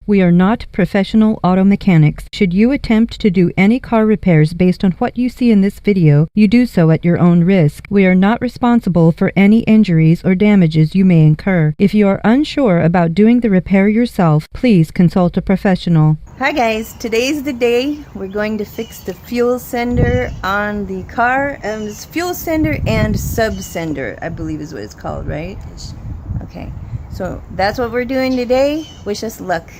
We are not professional auto mechanics. Should you attempt to do any car repairs based on what you see in this video, you do so at your own risk. We are not responsible for any injuries or damages you may incur. If you are unsure about doing the repair yourself, please consult a professional. Hi guys, today's the day we're going to fix the fuel sender on the car. It's fuel sender and subsender, I believe is what it's called, right? Okay, so that's what we're doing today. Wish us luck.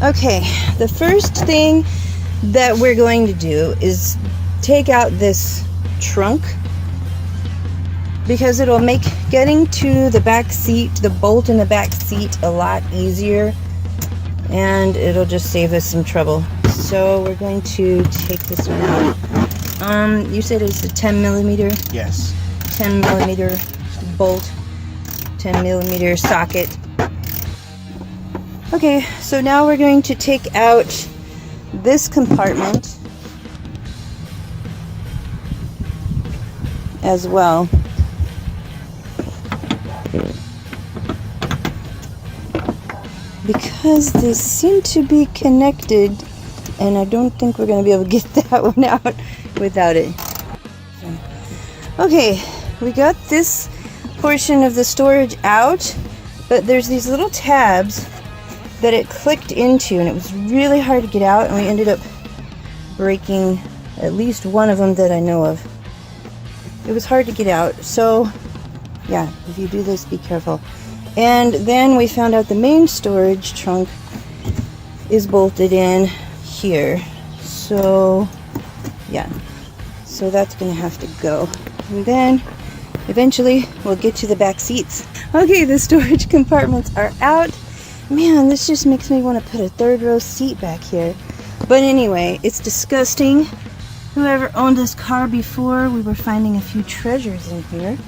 Okay, the first thing that we're going to do is take out this trunk because it'll make getting to the back seat, the bolt in the back seat, a lot easier, and it'll just save us some trouble. So we're going to take this one out. You said it's a 10 millimeter? Yes. 10 millimeter bolt, 10 millimeter socket. Okay, so now we're going to take out this compartment as well. Because they seem to be connected, and I don't think we're going to be able to get that one out without it. Okay, we got this portion of the storage out, but there's these little tabs that it clicked into, and it was really hard to get out, and we ended up breaking at least one of them that I know of. It was hard to get out, so yeah, if you do this, be careful. And then we found out the main storage trunk is bolted in here, so yeah, so that's gonna have to go. And then eventually we'll get to the back seats. Okay, the storage compartments are out. Man, this just makes me want to put a third row seat back here. But anyway, it's disgusting. Whoever owned this car before, we were finding a few treasures in here.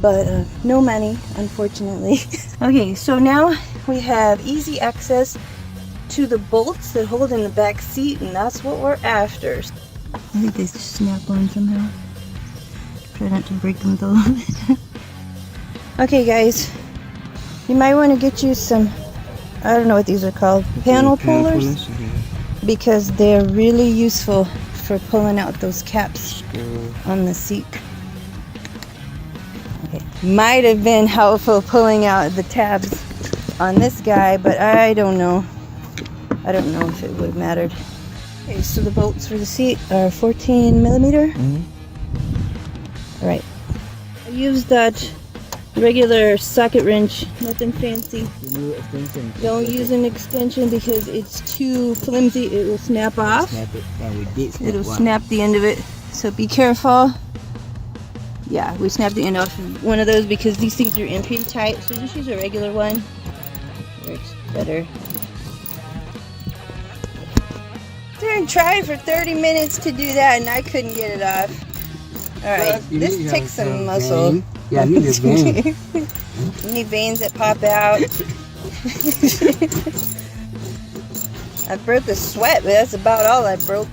But no money, unfortunately. Okay, so now we have easy access to the bolts that hold in the back seat, and that's what we're after. I think they snap on somehow. Try not to break them though. Okay guys, you might want to get you some, I don't know what these are called, panel pullers, because they're really useful for pulling out those caps on the seat. Okay, might have been helpful pulling out the tabs on this guy, but I don't know. I don't know if it would have mattered. Okay, so the bolts for the seat are 14 millimeter. All right, I used that regular socket wrench, nothing fancy. Don't use an extension because it's too flimsy, it will snap off. It'll snap the end of it, so be careful. Yeah, we snapped the end off of one of those because these things are in pretty tight, so just use a regular one. Works better. I tried for 30 minutes to do that and I couldn't get it off. Alright, this takes some muscle. Yeah, you need a vein. You need veins that pop out. I broke a sweat, but that's about all I broke.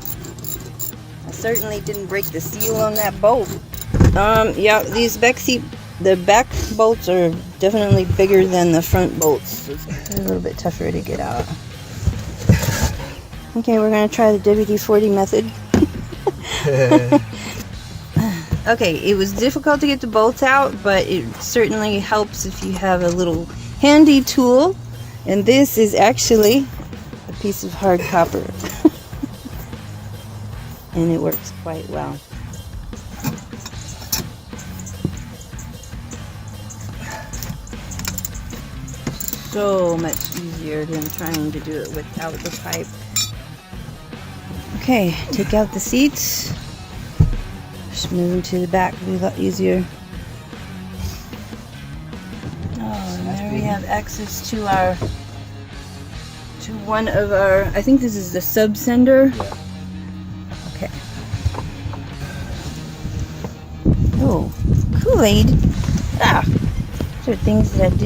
I certainly didn't break the seal on that bolt. Yeah, these the back bolts are definitely bigger than the front bolts. It's a little bit tougher to get out. Okay, we're going to try the WD-40 method. Okay, it was difficult to get the bolts out, but it certainly helps if you have a little handy tool. And this is actually a piece of hard copper. And it works quite well. So much easier than trying to do it without the pipe. Okay, take out the seats. Just moving to the back will be a lot easier. Oh, and there we have access to our, to one of our, I think this is the Subsender. Yeah. Okay. Oh, Kool-Aid. Ah, these are things that we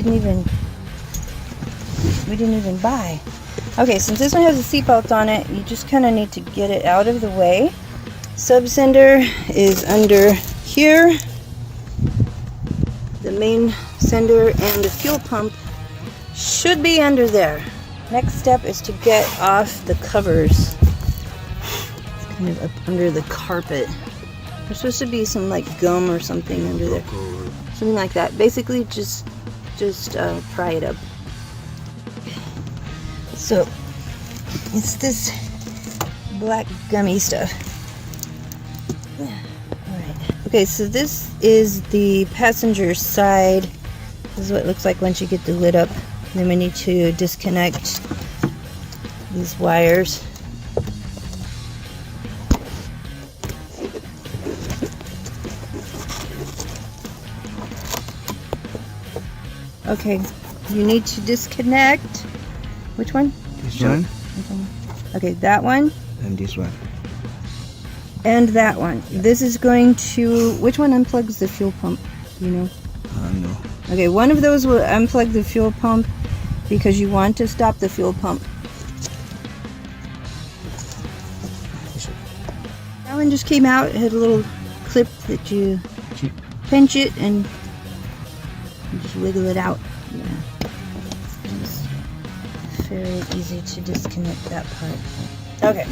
didn't even buy. Okay, since this one has a seatbelt on it, you just kind of need to get it out of the way. Subsender is under here. The main sender and the fuel pump should be under there. Next step is to get off the covers. It's kind of up under the carpet. There's supposed to be some like gum or something under there. Something like that. Basically just pry it up. So it's this black gummy stuff. Alright. Okay, so this is the passenger side. This is what it looks like once you get the lid up. Then we need to disconnect these wires. Okay, you need to disconnect. Which one? This one Okay, that one. and this one. And that one. This is going to... Which one unplugs the fuel pump? Do you know? No. Okay, one of those will unplug the fuel pump because you want to stop the fuel pump. That one just came out. It had a little clip that you pinch it and you just wiggle it out. Yeah. It's very easy to disconnect that part. Okay.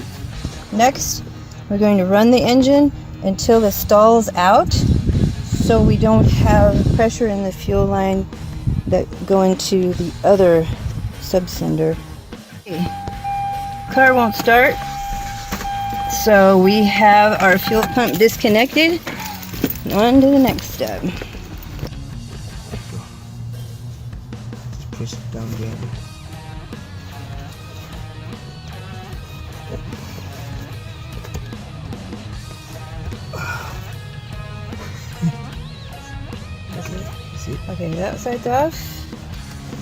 Next, we're going to run the engine until the stalls out, so we don't have pressure in the fuel line that go into the other subsender. Okay. Car won't start, so we have our fuel pump disconnected. On to the next step. Just push it down there. Okay, that side's off.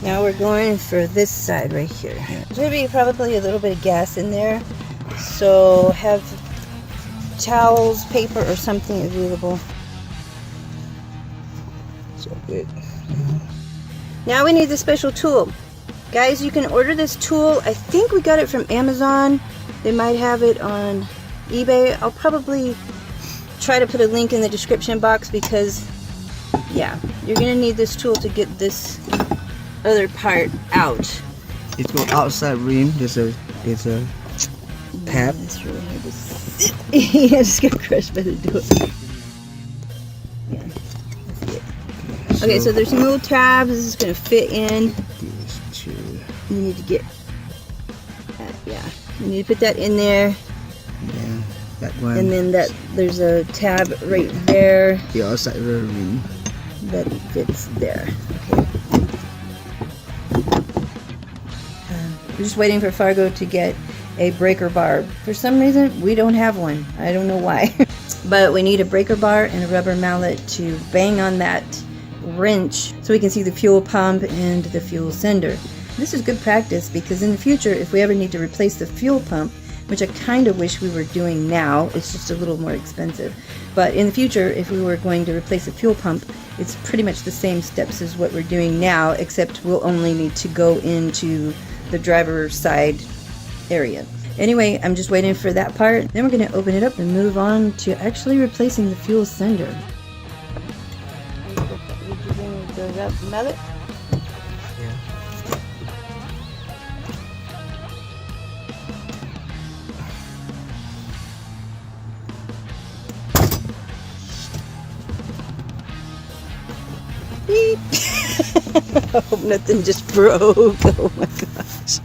Now we're going for this side right here. There's going to be probably a little bit of gas in there, so have towels, paper, or something available. So good. Now we need the special tool. Guys, you can order this tool. I think we got it from Amazon. They might have it on eBay. I'll probably try to put a link in the description box because, yeah, you're going to need this tool to get this other part out. It go outside rim. There's a tab. It's really hard to see. Yeah, just get crushed by the door. Yeah, that's it. Okay, so there's some little tabs. This is going to fit in. These two. You need to get that, yeah. You need to put that in there. Yeah, that one. And then there's a tab right there the outside rim. that fits there. Okay. We're just waiting for Fargo to get a breaker bar. For some reason, we don't have one. I don't know why. But we need a breaker bar and a rubber mallet to bang on that wrench so we can see the fuel pump and the fuel sender. This is good practice because in the future, if we ever need to replace the fuel pump, which I kind of wish we were doing now, it's just a little more expensive. But in the future, if we were going to replace a fuel pump, it's pretty much the same steps as what we're doing now, except we'll only need to go into the driver's side area. Anyway, I'm just waiting for that part. Then we're going to open it up and move on to actually replacing the fuel sender. Did you bring the mallet? Yeah. Beep. I hope nothing just broke. Oh my gosh.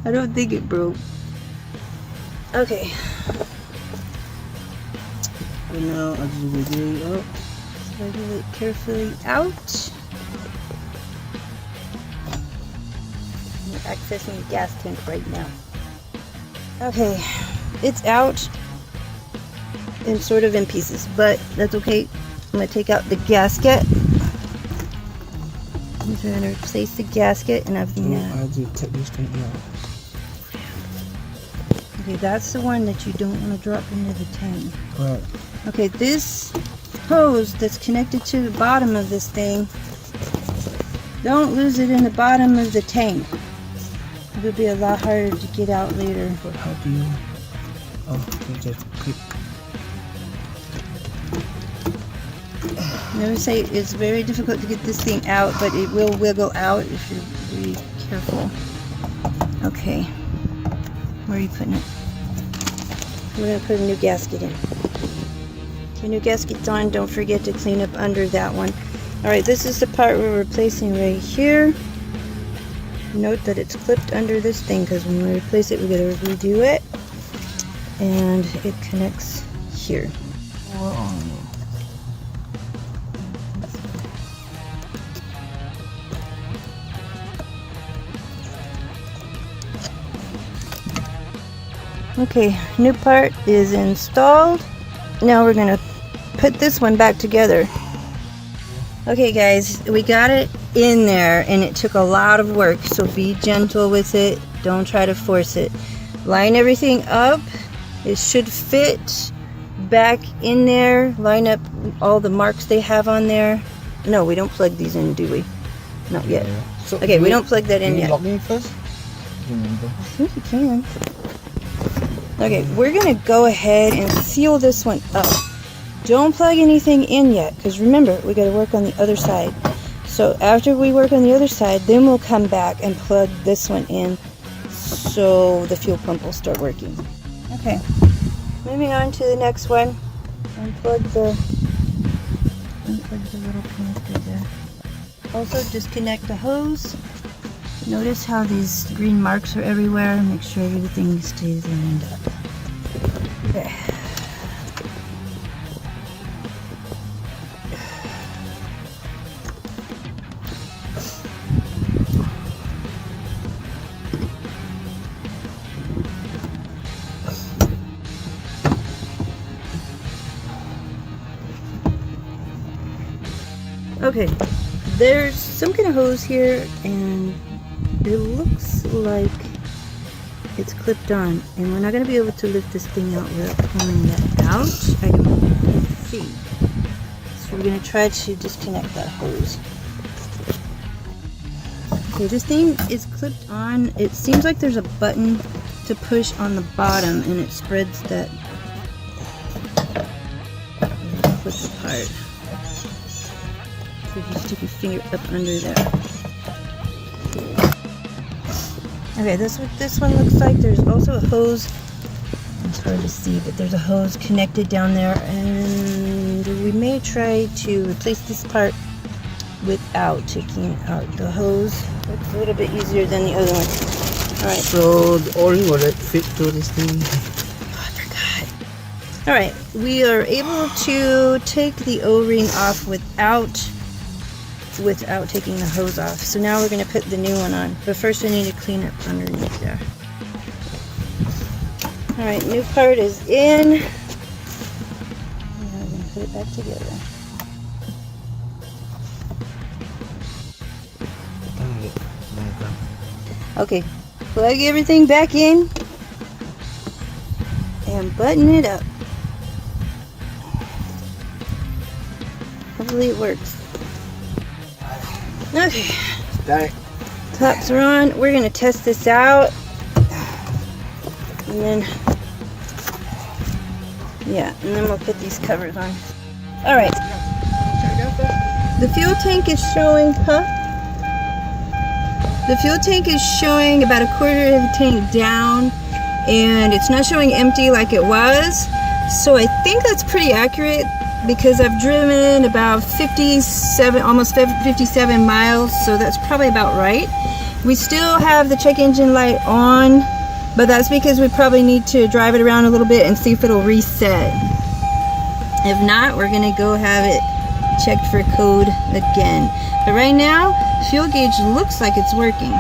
I don't think it broke. Okay. So now I'll just wiggle it up. Wiggle it carefully out. We're accessing the gas tank right now. Okay, it's out and sort of in pieces, but that's okay. I'm gonna take out the gasket. We're going to replace the gasket, and other than that, I do take this thing out. okay, that's the one that you don't want to drop into the tank. Right. Okay, this hose that's connected to the bottom of this thing, don't lose it in the bottom of the tank. It'll be a lot harder to get out later. But how do you? Oh, you just click. Never say it's very difficult to get this thing out, but it will wiggle out if you're really careful. Okay, where are you putting it? We're going to put a new gasket in. Okay, new gasket's on. Don't forget to clean up under that one. Alright, this is the part we're replacing right here. Note that it's clipped under this thing because when we replace it, we got to redo it. And it connects here. Okay, new part is installed. Now we're going to put this one back together. Okay guys, we got it in there and it took a lot of work, so be gentle with it. Don't try to force it. Line everything up. It should fit back in there. Line up all the marks they have on there. No, we don't plug these in, do we? Not yet. Yeah. So Okay, we don't plug that in yet. Lock in first? Remember. I think you can. Okay, we're gonna go ahead and seal this one up. Don't plug anything in yet, because remember, we gotta work on the other side. So after we work on the other side, then we'll come back and plug this one in so the fuel pump will start working. Okay, moving on to the next one. Unplug the little connector there. Also disconnect the hose. Notice how these green marks are everywhere. Make sure everything stays lined up. Okay. Okay, there's some kind of hose here and it looks like it's clipped on, and we're not going to be able to lift this thing out without pulling that out. I don't see. So we're going to try to disconnect that hose. Okay, this thing is clipped on. It seems like there's a button to push on the bottom and it spreads that clip apart. So just stick your finger up under there. Okay, that's what this one looks like. There's also a hose. It's hard to see, but there's a hose connected down there, and we may try to replace this part without taking out the hose. It's a little bit easier than the other one. Alright. So the O-ring will fit to this thing? Oh, I forgot. Alright, we are able to take the O-ring off without taking the hose off. So now we're going to put the new one on. But first we need to clean up underneath there. Alright, new part is in. Now we're going to put it back together. Okay, plug everything back in and button it up. Hopefully it works. Okay, tops are on. We're going to test this out. And then, yeah, and then we'll put these covers on. Alright, the fuel tank is showing, The fuel tank is showing about a quarter of the tank down, and it's not showing empty like it was. So I think that's pretty accurate, because I've driven about 57, almost 57 miles, so that's probably about right. We still have the check engine light on, but that's because we probably need to drive it around a little bit and see if it'll reset. If not, we're gonna go have it checked for code again. But right now, fuel gauge looks like it's working.